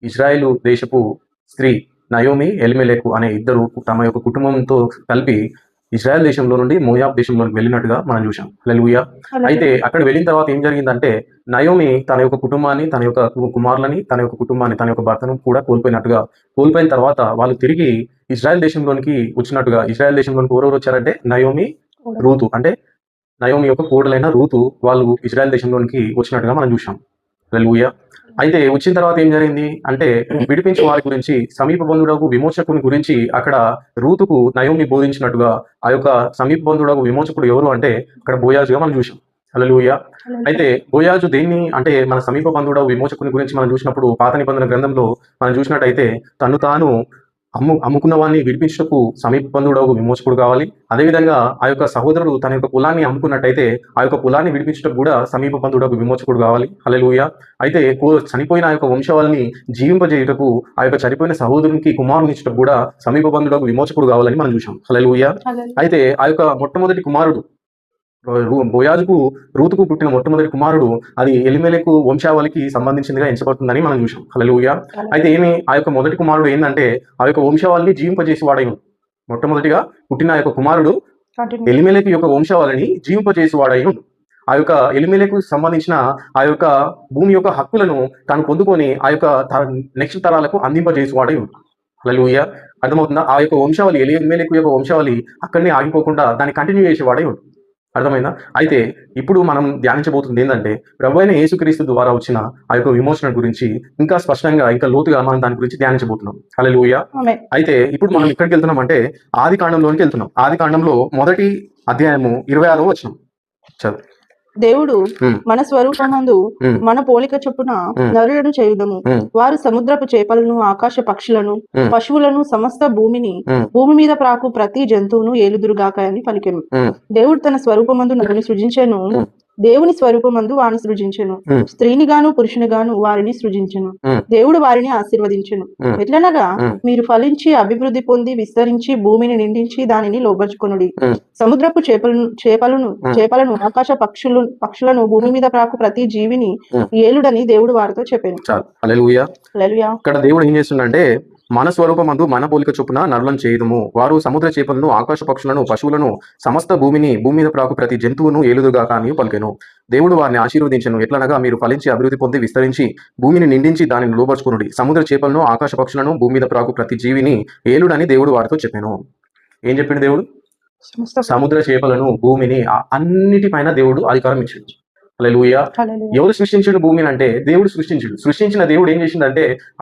ఇజ్రాయేలు దేశపు స్త్రీ నయోమి, ఎలిమెలెకు అనే ఇద్దరు తమ యొక్క కుటుంబంతో కలిపి ఇజ్రాయెల్ దేశంలో నుండి మోయాబ్ దేశంలోకి వెళ్ళినట్టుగా మనం చూసాం. హల్లెలూయా. అయితే అక్కడ వెళ్ళిన తర్వాత ఏం జరిగిందంటే నయోమి తన యొక్క కుటుంబాన్ని, తన యొక్క కుమారులని, తన యొక్క కుటుంబాన్ని, తన యొక్క భర్తను కూడా కోల్పోయిన తర్వాత వాళ్ళు తిరిగి ఇజ్రాయెల్ దేశంలోనికి వచ్చినట్టుగా, ఇజ్రాయెల్ దేశంలోనికి ఎవరెవరు వచ్చారంటే నయోమి, రూతు, అంటే నయోమి యొక్క కోడలైన రూతు వాళ్ళు ఇజ్రాయెల్ దేశంలోనికి వచ్చినట్టుగా మనం చూసాం. హల్లెలూయా. అయితే వచ్చిన తర్వాత ఏం జరిగింది అంటే విడిపించే వారి గురించి, సమీప బంధువులకు విమోచకుని గురించి అక్కడ రూతుకు నయోమి బోధించినట్టుగా ఆ యొక్క సమీప బంధువులకు విమోచకుడు ఎవరు అంటే అక్కడ బోయాజుగా మనం చూసాం. హల్లెలూయా. అయితే బోయాజు దేన్ని అంటే మన సమీప బంధువుడు విమోచకుని గురించి మనం చూసినప్పుడు పాత నిబంధన గ్రంథంలో మనం చూసినట్టయితే తను తాను అమ్ముకున్న వాడిని విడిపించటకు సమీప బంధువుడు విమోచకుడు కావాలి. అదేవిధంగా ఆ యొక్క సహోదరుడు తన యొక్క కులాన్ని అమ్ముకున్నట్టయితే ఆ యొక్క కులాన్ని విడిపించటకు కూడా సమీప బంధువుడు విమోచకుడు కావాలి. హల్లెలూయా. అయితే చనిపోయిన ఆ యొక్క వంశావళిని జీవింపజేయుటకు ఆ యొక్క చనిపోయిన సహోదరునికి కుమారుని ఇచ్చటకు కూడా సమీప బంధువుడు విమోచకుడు కావాలని మనం చూసాం. హల్లెలూయా. అయితే ఆ యొక్క మొట్టమొదటి కుమారుడు బోయాజుకు రూతుకు పుట్టిన మొట్టమొదటి కుమారుడు అది ఎలిమెలెకు వంశావళికి సంబంధించిందిగా ఎంచబడుతుందని మనం చూసాం. హల్లెలూయా. అయితే ఆ యొక్క మొదటి కుమారుడు ఏంటంటే ఆ యొక్క వంశావళిని జీవింపజేసి వాడైన మొట్టమొదటిగా పుట్టిన ఆ యొక్క కుమారుడు ఎలిమెలెకు యొక్క వంశావళిని జీవింపజేసి వాడైన ఆ యొక్క ఎలిమెలెకు సంబంధించిన ఆ యొక్క భూమి యొక్క హక్కులను తాను పొందుకొని ఆ యొక్క నెక్స్ట్ తరాలకు అందింపజేసి వాడైన. హల్లెలూయా. అర్థమవుతుందా? ఆ యొక్క వంశావళి ఎలిమెలెకు యొక్క వంశావళి అక్కడనే ఆగిపోకుండా దాన్ని కంటిన్యూ చేసేవాడై ఉంటుంది. అర్థమైందా? అయితే ఇప్పుడు మనం ధ్యానించబోతుంది ఏంటంటే ప్రభువైన యేసుక్రీస్తు ద్వారా వచ్చిన ఆ యొక్క విమోచన గురించి ఇంకా స్పష్టంగా, ఇంకా లోతుగా మనం దాని గురించి ధ్యానించబోతున్నాం. హల్లెలూయా. అయితే ఇప్పుడు మనం ఎక్కడికి వెళ్తున్నాం అంటే ఆది కాండంలోనికి వెళ్తున్నాం. ఆది కాండంలో మొదటి అధ్యాయము 26వ వచనం చదువు. దేవుడు మన స్వరూపమందు మన పోలిక చొప్పున నరులను చేయుదము. వారు సముద్రపు చేపలను, ఆకాశ పక్షులను, పశువులను, సమస్త భూమి మీద ప్రాకు ప్రతి జంతువును ఏలుదురుగాక అని పలికెను. దేవుడు తన స్వరూపమందు నరుని సృజించెను. దేవుని స్వరూపమందు వారిని సృజించెను. స్త్రీని గాను పురుషుని గాను వారిని సృజించెను. దేవుడు వారిని ఆశీర్వదించెను. ఎట్లనగా మీరు ఫలించి అభివృద్ధి పొంది విస్తరించి భూమిని నిండించి దానిని లోబర్చుకొనుడి. సముద్రపు చేపలను ఆకాశ పక్షులను భూమి మీద ప్రాకు ప్రతి జీవిని ఏలుడని దేవుడు వారితో చెప్పాను. హల్లెలూయా. ఇక్కడ దేవుడు ఏం చేస్తుందంటే మన స్వరూపమందు మన పోలిక చొప్పున నరులను చేయుదుము. వారు సముద్ర చేపలను, ఆకాశ పక్షులను, పశువులను, సమస్త భూమి మీద ప్రాకు ప్రతి జంతువును ఏలుదుగాక అని పలికెను. దేవుడు వారిని ఆశీర్వదించెను. ఎట్లనగా మీరు ఫలించి అభివృద్ధి పొంది విస్తరించి భూమిని నిండించి దానిని లోబర్చుకొనుడి. సముద్ర చేపలను, ఆకాశ పక్షులను, భూమి మీద ప్రాకు ప్రతి జీవిని ఏలుడని దేవుడు వారితో చెప్పాను. ఏం చెప్పిండు దేవుడు? సముద్ర చేపలను, భూమిని అన్నిటిపైన దేవుడు అధికారం ఇచ్చిండు. హల్లెలూయా. ఎవరు సృష్టించిన భూమిని అంటే దేవుడు సృష్టించిన దేవుడు ఏం చేసిందంటే